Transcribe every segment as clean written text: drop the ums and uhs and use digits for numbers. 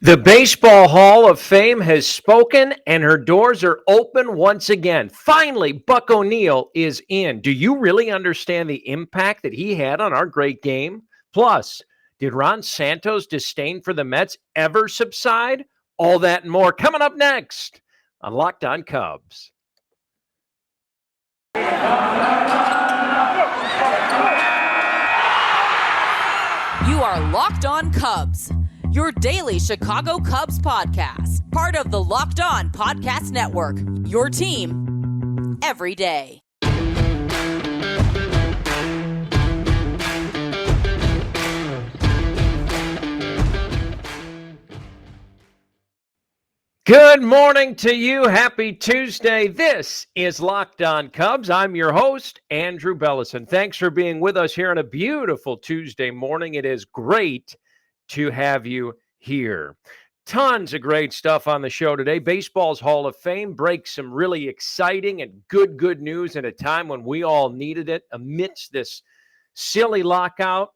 The Baseball Hall of Fame has spoken and her doors are open once again. Finally, Buck O'Neil is in. Do you really understand the impact that he had on our great game? Plus, did Ron Santo's disdain for the Mets ever subside? All that and more coming up next on Locked On Cubs. You are Locked On Cubs, your daily Chicago Cubs podcast, part of the Locked On Podcast Network, your team every day. Good morning to you. Happy Tuesday. This is Locked On Cubs. I'm your host, Andrew Bellison. Thanks for being with us here on a beautiful Tuesday morning. It is great to have you here. Tons of great stuff on the show today. Baseball's Hall of Fame breaks some really exciting and good news at a time when we all needed it amidst this silly lockout.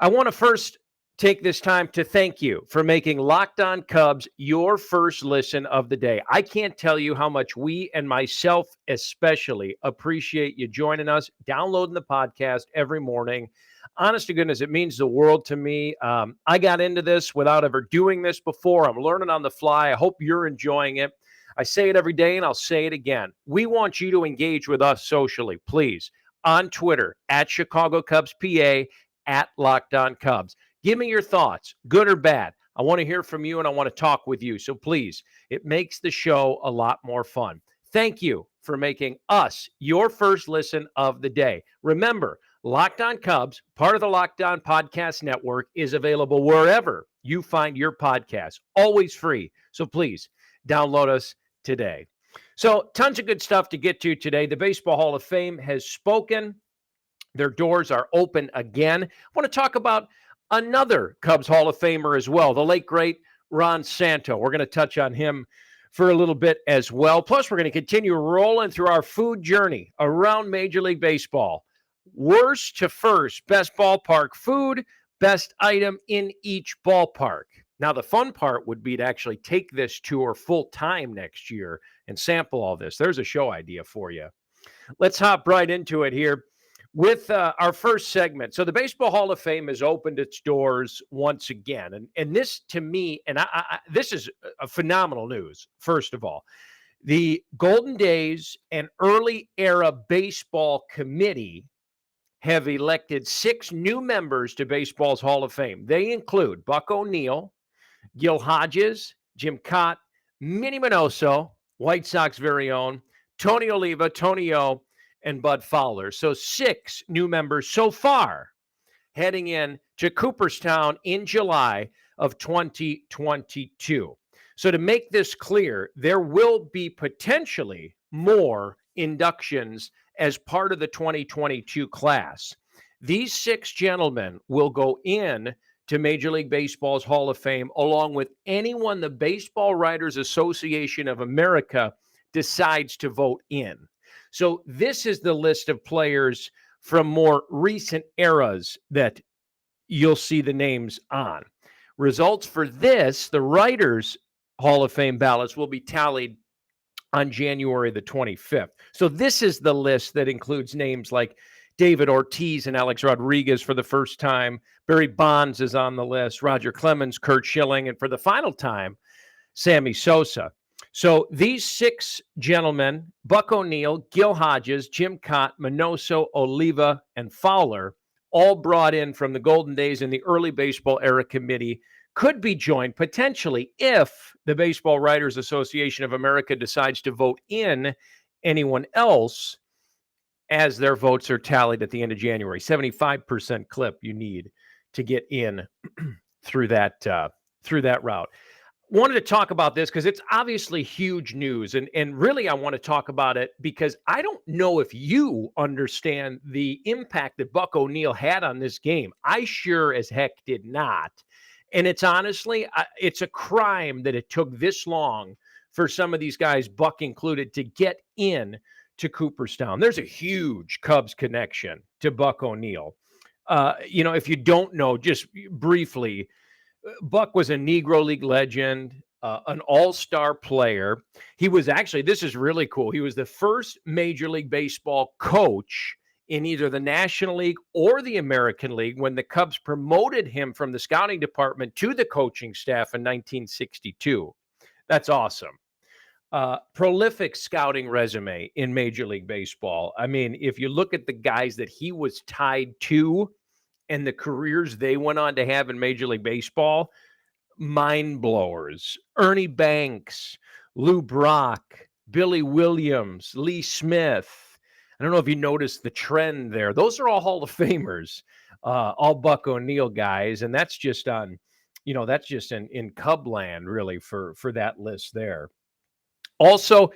I want to first take this time to thank you for making Locked On Cubs your first listen of the day. I can't tell you how much we and myself especially appreciate you joining us, downloading the podcast every morning. Honest to goodness, it means the world to me. I got into this without ever doing this before. I'm learning on the fly. I hope you're enjoying it. I say it every day and I'll say it again. We want you to engage with us socially, please, on Twitter, at Chicago Cubs PA, at Locked On Cubs. Give me your thoughts, good or bad. I want to hear from you and I want to talk with you. So please, it makes the show a lot more fun. Thank you for making us your first listen of the day. Remember, Locked On Cubs, part of the Locked On Podcast Network, is available wherever you find your podcasts, always free. So please download us today. So tons of good stuff to get to today. The Baseball Hall of Fame has spoken. Their doors are open again. I want to talk about another Cubs Hall of Famer as well, the late, great Ron Santo. We're going to touch on him for a little bit as well. Plus, we're going to continue rolling through our food journey around Major League Baseball. Worst to first, best ballpark food, best item in each ballpark. Now, the fun part would be to actually take this tour full time next year and sample all this. There's a show idea for you. Let's hop right into it here with our first segment. So the Baseball Hall of Fame has opened its doors once again. And this, to me, and this is a phenomenal news, first of all. The Golden Days and Early Era Baseball Committee have elected 6 new members to Baseball's Hall of Fame. They include Buck O'Neil, Gil Hodges, Jim Cott, Minnie Minoso, White Sox very own, Tony Oliva, Tony O, and Bud Fowler. So 6 new members so far heading in to Cooperstown in July of 2022. So to make this clear, there will be potentially more inductions as part of the 2022 class. These 6 gentlemen will go in to Major League Baseball's Hall of Fame along with anyone the Baseball Writers Association of America decides to vote in. So this is the list of players from more recent eras that you'll see the names on. Results for this, the Writers Hall of Fame ballots, will be tallied on January the 25th. So this is the list that includes names like David Ortiz and Alex Rodriguez for the first time. Barry Bonds is on the list. Roger Clemens, Curt Schilling, and for the final time, Sammy Sosa. So these 6 gentlemen, Buck O'Neil, Gil Hodges, Jim Cott, Minoso, Oliva, and Fowler, all brought in from the Golden Days and the Early Baseball Era Committee, could be joined potentially if the Baseball Writers Association of America decides to vote in anyone else as their votes are tallied at the end of January. 75% clip you need to get in through that route. Wanted to talk about this because it's obviously huge news. And really, I want to talk about it because I don't know if you understand the impact that Buck O'Neil had on this game. I sure as heck did not. And it's honestly, it's a crime that it took this long for some of these guys, Buck included, to get in to Cooperstown. There's a huge Cubs connection to Buck O'Neil. If you don't know, just briefly, Buck was a Negro League legend, an all-star player. He was actually, this is really cool, he was the first Major League Baseball coach in either the National League or the American League when the Cubs promoted him from the scouting department to the coaching staff in 1962. That's awesome. Prolific scouting resume in Major League Baseball. I mean, if you look at the guys that he was tied to and the careers they went on to have in Major League Baseball, mind blowers. Ernie Banks, Lou Brock, Billy Williams, Lee Smith. I don't know if you noticed the trend there. Those are all Hall of Famers, all Buck O'Neil guys, and that's just on, that's just in Cubland really for that list there. Also,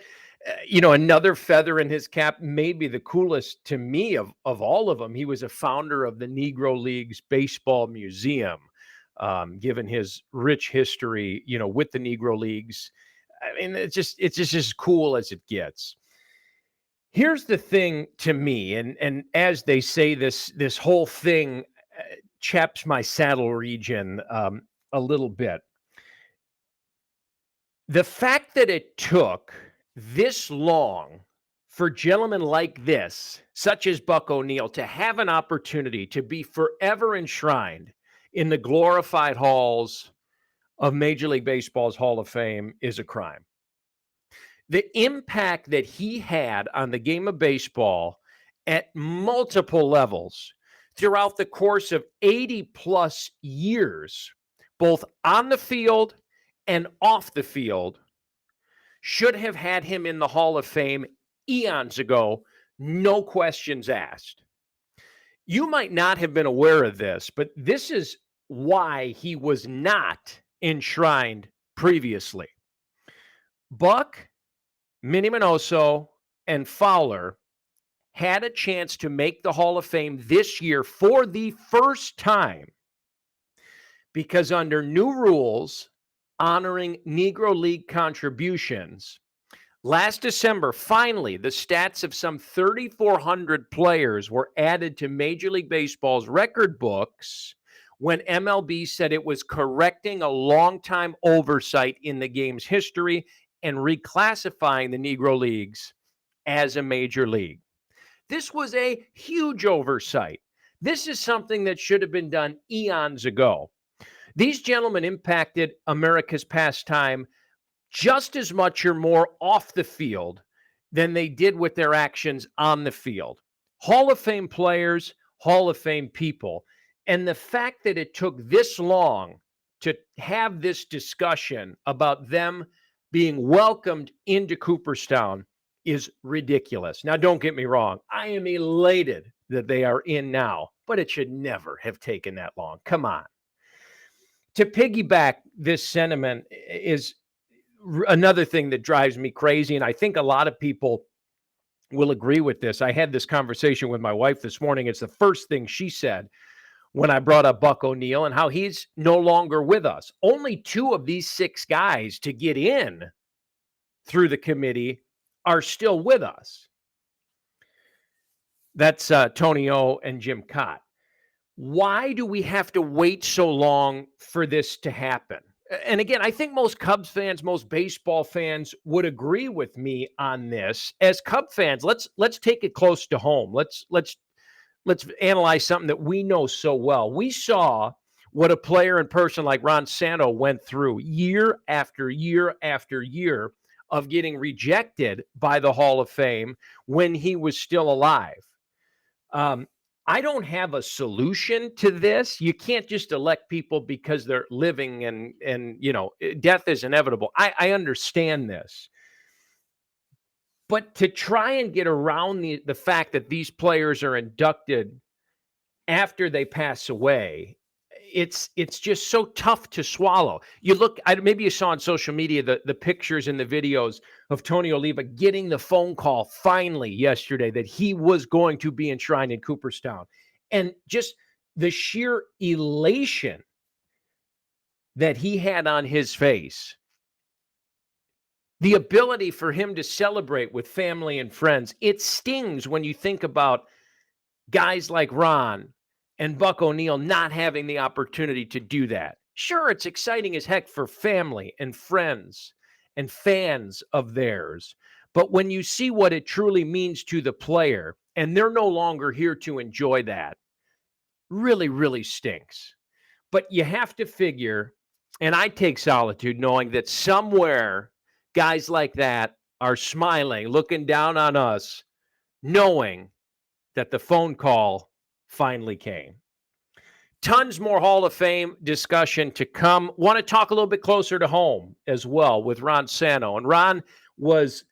another feather in his cap, maybe the coolest to me of all of them. He was a founder of the Negro Leagues Baseball Museum, given his rich history, with the Negro Leagues. I mean, it's just as cool as it gets. Here's the thing to me, and as they say, this whole thing chaps my saddle region a little bit. The fact that it took this long for gentlemen like this, such as Buck O'Neil, to have an opportunity to be forever enshrined in the glorified halls of Major League Baseball's Hall of Fame is a crime. The impact that he had on the game of baseball at multiple levels throughout the course of 80 plus years, both on the field and off the field, should have had him in the Hall of Fame eons ago, no questions asked. You might not have been aware of this, but this is why he was not enshrined previously. Buck, Minnie Minoso, and Fowler had a chance to make the Hall of Fame this year for the first time because under new rules honoring Negro League contributions, last December, finally, the stats of some 3,400 players were added to Major League Baseball's record books when MLB said it was correcting a longtime oversight in the game's history and reclassifying the Negro Leagues as a major league. This was a huge oversight. This is something that should have been done eons ago. These gentlemen impacted America's pastime just as much or more off the field than they did with their actions on the field. Hall of Fame players, Hall of Fame people. And the fact that it took this long to have this discussion about them being welcomed into Cooperstown is ridiculous. Now, don't get me wrong. I am elated that they are in now, but it should never have taken that long. Come on. To piggyback this sentiment is another thing that drives me crazy, and I think a lot of people will agree with this. I had this conversation with my wife this morning. It's the first thing she said when I brought up Buck O'Neil and how he's no longer with us. Only 2 of these 6 guys to get in through the committee are still with us. That's Tony O and Jim Cott. Why do we have to wait so long for this to happen? And again, I think most Cubs fans, most baseball fans would agree with me on this. As Cub fans, let's take it close to home. Let's analyze something that we know so well. We saw what a player and person like Ron Santo went through year after year after year of getting rejected by the Hall of Fame when he was still alive. I don't have a solution to this. You can't just elect people because they're living and death is inevitable. I understand this. But to try and get around the fact that these players are inducted after they pass away, it's just so tough to swallow. You look, maybe you saw on social media the pictures and the videos of Tony Oliva getting the phone call finally yesterday that he was going to be enshrined in Cooperstown. And just the sheer elation that he had on his face, the ability for him to celebrate with family and friends, it stings when you think about guys like Ron and Buck O'Neil not having the opportunity to do that. Sure, it's exciting as heck for family and friends and fans of theirs. But when you see what it truly means to the player, and they're no longer here to enjoy that, really, really stinks. But you have to figure, and I take solitude knowing that somewhere guys like that are smiling, looking down on us, knowing that the phone call finally came. Tons more Hall of Fame discussion to come. Want to talk a little bit closer to home as well with Ron Santo. And Ron was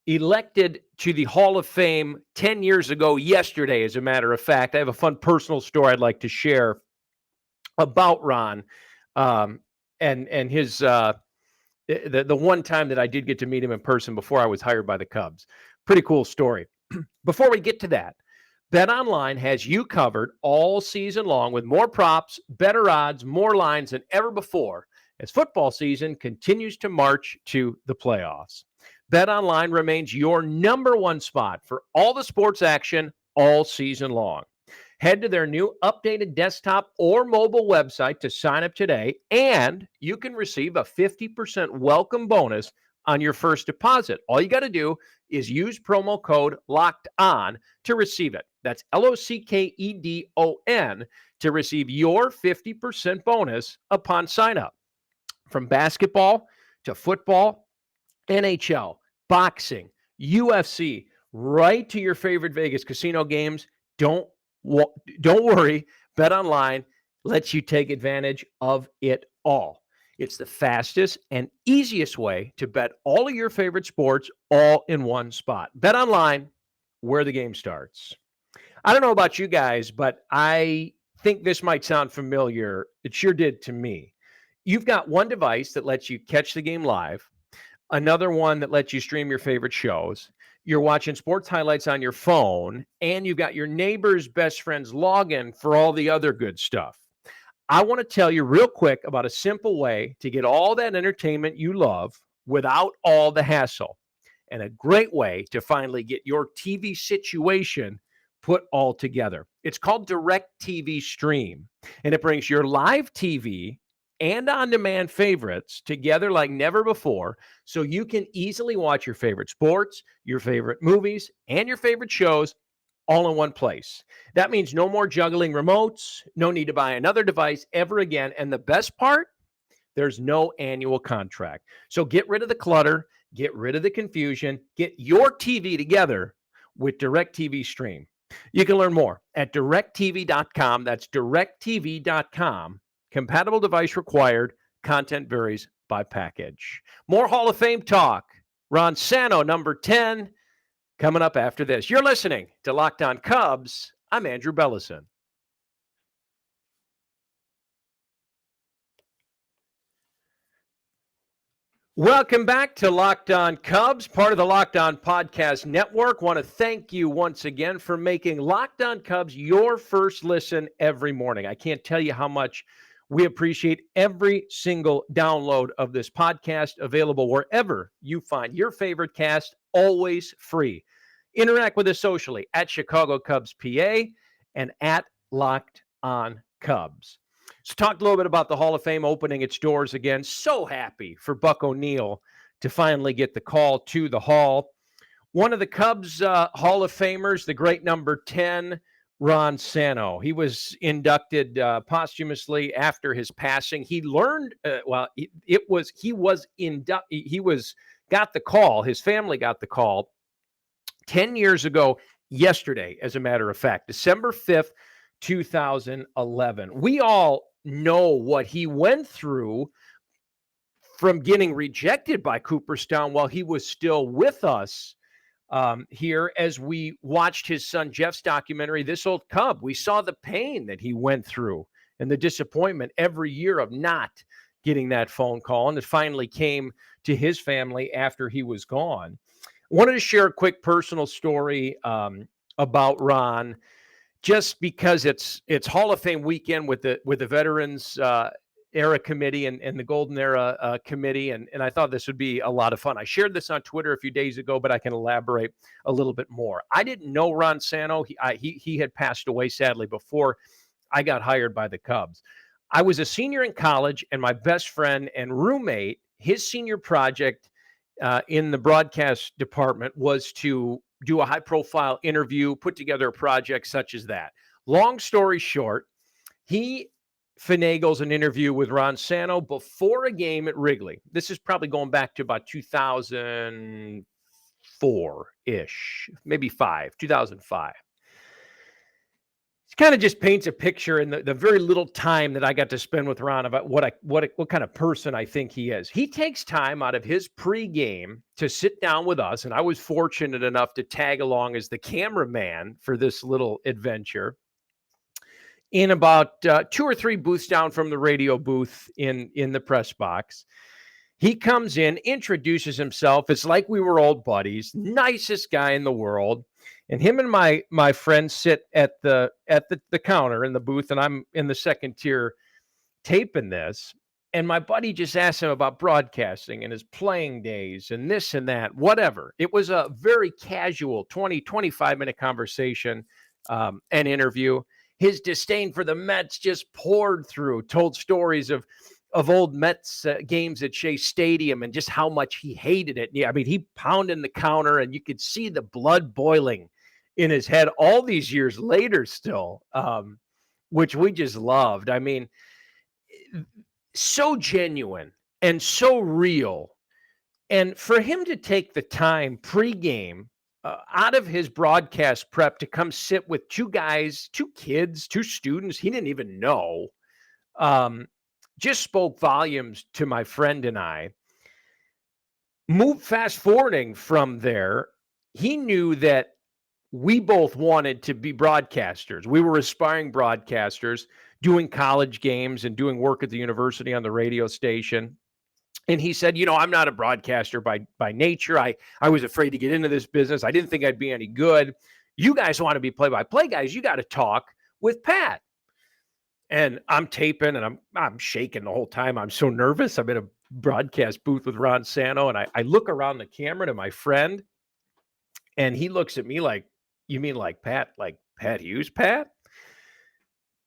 elected to the Hall of Fame 10 years ago yesterday, as a matter of fact. I have a fun personal story I'd like to share about Ron and his the one time that I did get to meet him in person before I was hired by the Cubs. Pretty cool story. Before we get to that, BetOnline has you covered all season long with more props, better odds, more lines than ever before as football season continues to march to the playoffs. BetOnline remains your number one spot for all the sports action all season long. Head to their new updated desktop or mobile website to sign up today, and you can receive a 50% welcome bonus on your first deposit. All you got to do is use promo code LOCKED ON to receive it. That's LOCKEDON to receive your 50% bonus upon sign up. From basketball to football, NHL, boxing, UFC, right to your favorite Vegas casino games. Don't worry. BetOnline lets you take advantage of it all. It's the fastest and easiest way to bet all of your favorite sports all in one spot. BetOnline, where the game starts. I don't know about you guys, but I think this might sound familiar. It sure did to me. You've got one device that lets you catch the game live, another one that lets you stream your favorite shows. You're watching sports highlights on your phone, and you've got your neighbor's best friend's login for all the other good stuff. I want to tell you real quick about a simple way to get all that entertainment you love without all the hassle, and a great way to finally get your TV situation put all together. It's called DirecTV Stream, and it brings your live TV and on-demand favorites together like never before, so you can easily watch your favorite sports, your favorite movies, and your favorite shows all in one place. That means no more juggling remotes, no need to buy another device ever again, and the best part, there's no annual contract. So get rid of the clutter, get rid of the confusion, get your TV together with DirecTV Stream. You can learn more at directtv.com. That's directtv.com. Compatible device required. Content varies by package. More Hall of Fame talk. Ron Santo, number 10, coming up after this. You're listening to Locked On Cubs. I'm Andrew Bellison. Welcome back to Locked On Cubs, part of the Locked On Podcast Network. Want to thank you once again for making Locked On Cubs your first listen every morning. I can't tell you how much we appreciate every single download of this podcast, available wherever you find your favorite cast, always free. Interact with us socially at Chicago Cubs PA and at Locked On Cubs. So talked a little bit about the Hall of Fame opening its doors again. So happy for Buck O'Neil to finally get the call to the Hall. One of the Cubs Hall of Famers, the great number 10, Ron Santo. He was inducted posthumously after his passing. He learned, got the call. His family got the call 10 years ago yesterday, as a matter of fact, December 5th, 2011. We all know what he went through from getting rejected by Cooperstown while he was still with us here as we watched his son Jeff's documentary, This Old Cub. We saw the pain that he went through and the disappointment every year of not getting that phone call. And it finally came to his family after he was gone. Wanted to share a quick personal story about Ron, just because it's Hall of Fame weekend with the Veterans Era Committee and the Golden Era Committee, and I thought this would be a lot of fun. I shared this on Twitter a few days ago, but I can elaborate a little bit more. I didn't know Ron Santo. He had passed away, sadly, before I got hired by the Cubs. I was a senior in college, and my best friend and roommate, his senior project in the broadcast department was to do a high-profile interview, put together a project such as that. Long story short, he finagles an interview with Ron Santo before a game at Wrigley. This is probably going back to about 2004-ish, maybe 2005. It kind of just paints a picture in the very little time that I got to spend with Ron about what kind of person I think he is. He takes time out of his pregame to sit down with us, and I was fortunate enough to tag along as the cameraman for this little adventure in about 2 or 3 booths down from the radio booth in the press box. He comes in, introduces himself. It's like we were old buddies, nicest guy in the world. And him and my friend sit at the counter in the booth, and I'm in the second tier taping this. And my buddy just asked him about broadcasting and his playing days and this and that, whatever. It was a very casual 20, 25-minute conversation, an interview. His disdain for the Mets just poured through, told stories of old Mets games at Shea Stadium and just how much he hated it. Yeah, I mean, he pounded the counter, and you could see the blood boiling in his head all these years later still, which we just loved. I mean, so genuine and so real. And for him to take the time pregame out of his broadcast prep to come sit with 2 guys, 2 kids, 2 students he didn't even know, just spoke volumes to my friend and I. Fast forwarding from there, he knew that we both wanted to be broadcasters. We were aspiring broadcasters, doing college games and doing work at the university on the radio station. And he said, I'm not a broadcaster by nature. I was afraid to get into this business. I didn't think I'd be any good. You guys want to be play-by-play guys. You got to talk with Pat. And I'm taping, and I'm shaking the whole time. I'm so nervous. I'm in a broadcast booth with Ron Santo, and I look around the camera to my friend, and he looks at me like, "You mean like Pat Hughes, Pat?"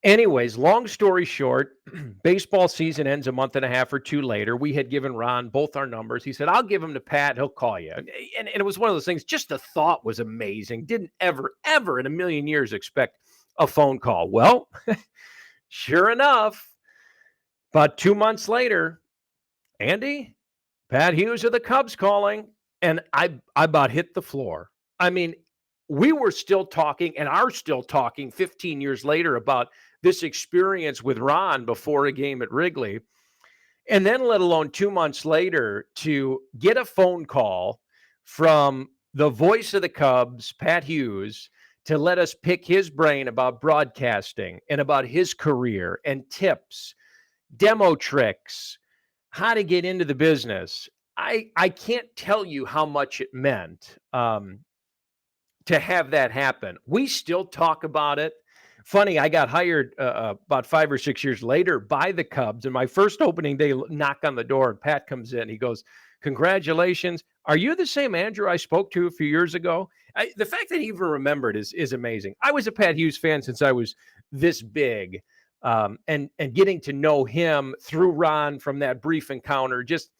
Anyways, long story short, baseball season ends a month and a half or 2 later. We had given Ron both our numbers. He said, "I'll give them to Pat. He'll call you." And it was one of those things, just the thought was amazing. Didn't ever in a million years expect a phone call. Well, sure enough, about 2 months later, Andy, Pat Hughes of the Cubs calling. And I about hit the floor. I mean, we were still talking and are still talking 15 years later about this experience with Ron before a game at Wrigley. And then let alone 2 months later to get a phone call from the voice of the Cubs, Pat Hughes, to let us pick his brain about broadcasting and about his career and tips, demo tricks, how to get into the business. I can't tell you how much it meant to have that happen. We still talk about it. Funny, I got hired about 5 or 6 years later by the Cubs, and my first opening day, knock on the door, and Pat comes in. He goes, "Congratulations. Are you the same Andrew I spoke to a few years ago?" The fact that he even remembered is amazing. I was a Pat Hughes fan since I was this big, and getting to know him through Ron from that brief encounter just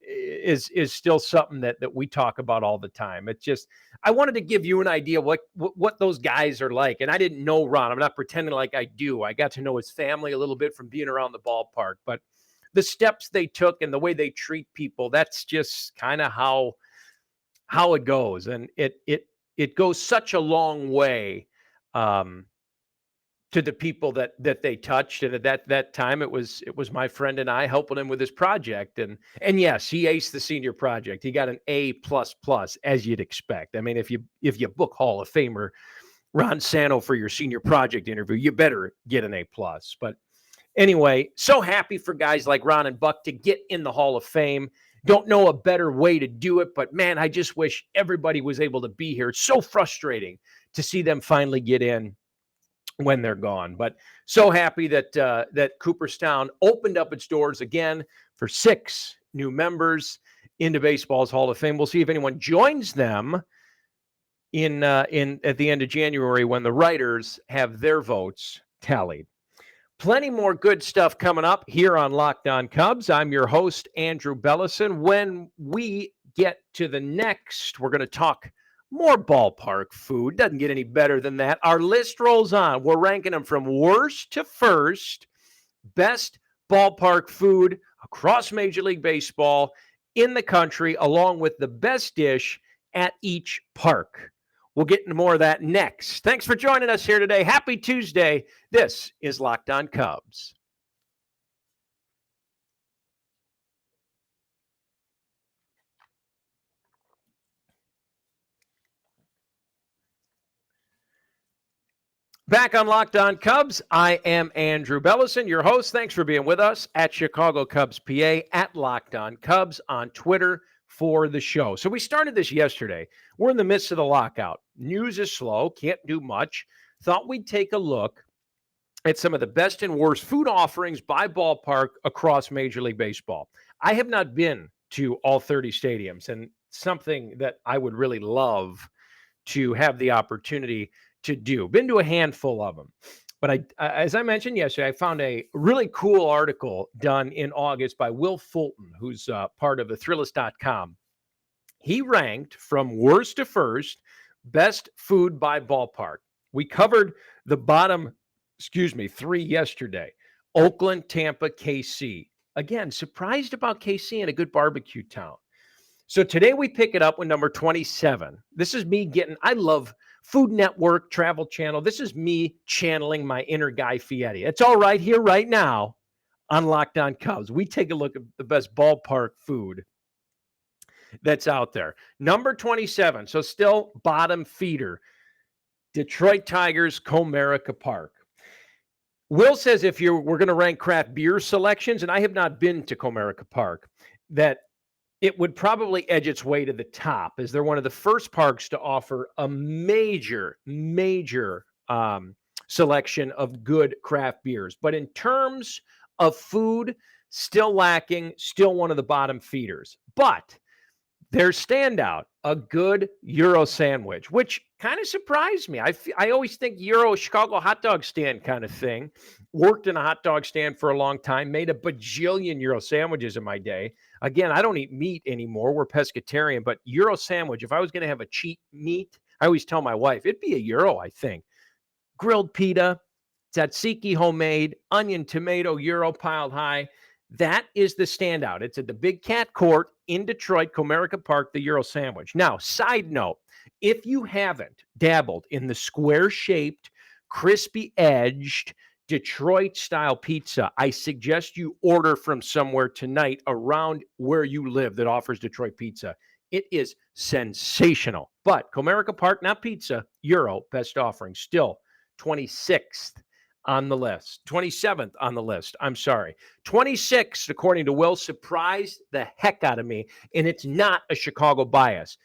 is still something that we talk about all the time. It's just, I wanted to give you an idea what those guys are like. And I didn't know Ron. I'm not pretending like I do. I got to know his family a little bit from being around the ballpark, but the steps they took and the way they treat people, that's just kind of how it goes. And it goes such a long way to the people that they touched. And at that time, it was my friend and I helping him with his project. And yes, he aced the senior project. He got an A++, as you'd expect. I mean, if you book Hall of Famer Ron Santo for your senior project interview, you better get an A+. But anyway, so happy for guys like Ron and Buck to get in the Hall of Fame. Don't know a better way to do it, but man, I just wish everybody was able to be here. It's so frustrating to see them finally get in when they're gone. But so happy that Cooperstown opened up its doors again for 6 new members into baseball's Hall of Fame. We'll see if anyone joins them in at the end of January when the writers have their votes tallied. Plenty more good stuff coming up here on Locked On Cubs. I'm your host, Andrew Bellison. When we get to the next, we're going to talk more ballpark food. Doesn't get any better than that. Our list rolls on. We're ranking them from worst to first. Best ballpark food across Major League Baseball in the country, along with the best dish at each park. We'll get into more of that next. Thanks for joining us here today. Happy Tuesday. This is Locked On Cubs. Back on Locked On Cubs, I am Andrew Bellison, your host. Thanks for being with us at Chicago Cubs PA, at Locked On Cubs on Twitter for the show. So we started this yesterday. We're in the midst of the lockout. News is slow, can't do much. Thought we'd take a look at some of the best and worst food offerings by ballpark across Major League Baseball. I have not been to all 30 stadiums, and something that I would really love to have the opportunity to do. Been to a handful of them. But as I mentioned yesterday, I found a really cool article done in August by Will Fulton, who's part of the Thrillist.com. He ranked from worst to first, best food by ballpark. We covered the bottom, three yesterday. Oakland, Tampa, KC. Again, surprised about KC and a good barbecue town. So today we pick it up with number 27. This is me I love Food Network, Travel Channel. This is me channeling my inner Guy Fieri. It's all right here, right now on Locked On Cubs. We take a look at the best ballpark food that's out there. Number 27, so still bottom feeder, Detroit Tigers, Comerica Park. Will says we're going to rank craft beer selections, and I have not been to Comerica Park, that it would probably edge its way to the top, as they're one of the first parks to offer a major selection of good craft beers. But in terms of food, still lacking, still one of the bottom feeders. But their standout, a good Euro sandwich, which kind of surprised me. I always think Euro Chicago hot dog stand kind of thing. Worked in a hot dog stand for a long time, made a bajillion Euro sandwiches in my day. Again, I don't eat meat anymore. We're pescatarian, but Euro sandwich, if I was going to have a cheap meat, I always tell my wife, it'd be a Euro, I think. Grilled pita, tzatziki homemade, onion, tomato, Euro piled high. That is the standout. It's at the Big Cat Court in Detroit, Comerica Park, the Euro sandwich. Now, side note, if you haven't dabbled in the square-shaped, crispy-edged Detroit-style pizza, I suggest you order from somewhere tonight around where you live that offers Detroit pizza. It is sensational. But Comerica Park, not pizza, Euro, best offering. Still 26th on the list. 27th on the list. 26th, according to Will, surprised the heck out of me, and it's not a Chicago bias.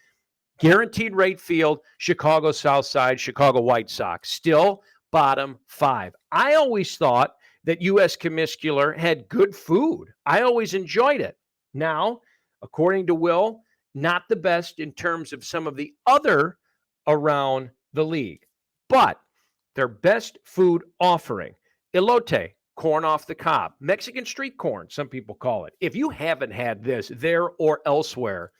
Guaranteed rate field, Chicago South Side, Chicago White Sox. Still bottom five. I always thought that U.S. Comiscular had good food. I always enjoyed it. Now, according to Will, not the best in terms of some of the other around the league. But their best food offering, elote, corn off the cob, Mexican street corn, some people call it. If you haven't had this there or elsewhere,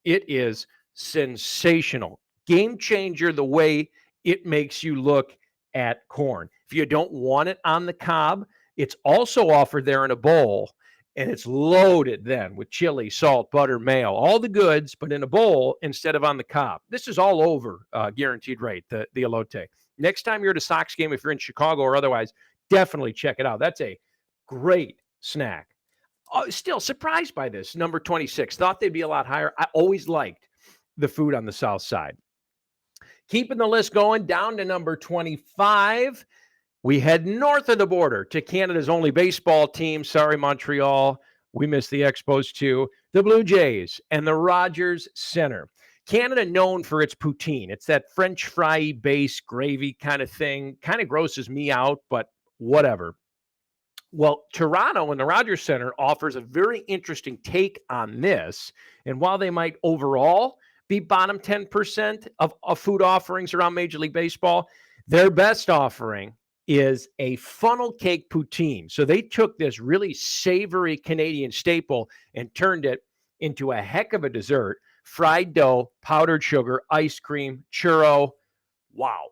it is sensational. Game changer the way it makes you look at corn. If you don't want it on the cob, it's also offered there in a bowl, and it's loaded then with chili, salt, butter, mayo, all the goods, but in a bowl instead of on the cob. This is all over guaranteed rate, the elote. Next time you're at a Sox game, if you're in Chicago or otherwise, definitely check it out. That's a great snack. Still surprised by this, number 26. Thought they'd be a lot higher. I always liked the food on the South Side. Keeping the list going down to number 25. We head north of the border to Canada's only baseball team. Sorry, Montreal. We missed the Expos too. The Blue Jays and the Rogers Center. Canada known for its poutine. It's that French fry base gravy kind of thing. Kind of grosses me out, but whatever. Well, Toronto and the Rogers Center offers a very interesting take on this. And while they might overall be bottom 10% of food offerings around Major League Baseball, their best offering is a funnel cake poutine. So they took this really savory Canadian staple and turned it into a heck of a dessert. Fried dough, powdered sugar, ice cream, churro. Wow.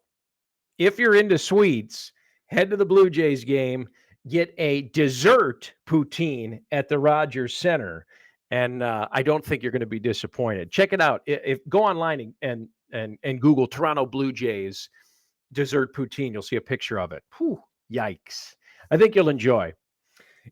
If you're into sweets, head to the Blue Jays game, get a dessert poutine at the Rogers Center, and I don't think you're going to be disappointed. Check it out. If go online and Google Toronto Blue Jays dessert poutine, you'll see a picture of it. Whew, yikes. I think you'll enjoy.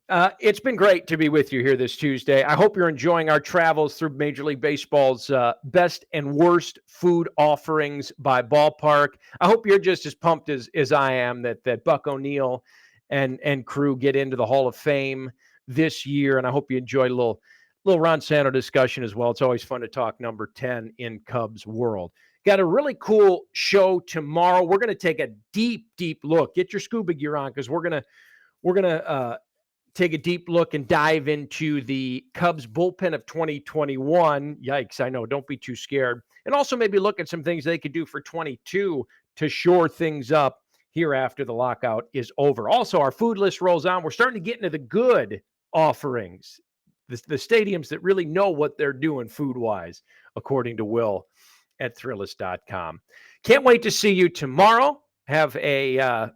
It's been great to be with you here this Tuesday. I hope you're enjoying our travels through Major League Baseball's best and worst food offerings by Ballpark. I hope you're just as pumped as I am that Buck O'Neill and crew get into the Hall of Fame this year. And I hope you enjoyed a little Ron Santo discussion as well. It's always fun to talk number 10 in Cubs world. Got a really cool show tomorrow. We're going to take a deep look. Get your scuba gear on because we're gonna take a deep look and dive into the Cubs bullpen of 2021. Yikes, I know. Don't be too scared. And also maybe look at some things they could do for 22 to shore things up here after the lockout is over. Also, our food list rolls on. We're starting to get into the good offerings, the stadiums that really know what they're doing food-wise, according to Will at Thrillist.com. Can't wait to see you tomorrow. Have a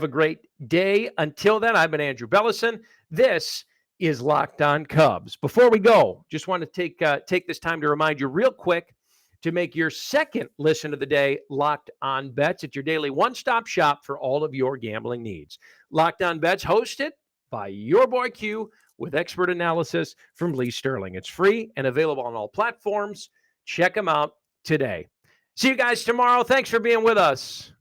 great day. Until then, I've been Andrew Bellison. This is Locked On Cubs. Before we go, just want to take this time to remind you real quick to make your second listen of the day Locked On Bets. It's your daily one-stop shop for all of your gambling needs. Locked On Bets, hosted by your boy Q, with expert analysis from Lee Sterling. It's free and available on all platforms. Check them out today. See you guys tomorrow. Thanks for being with us.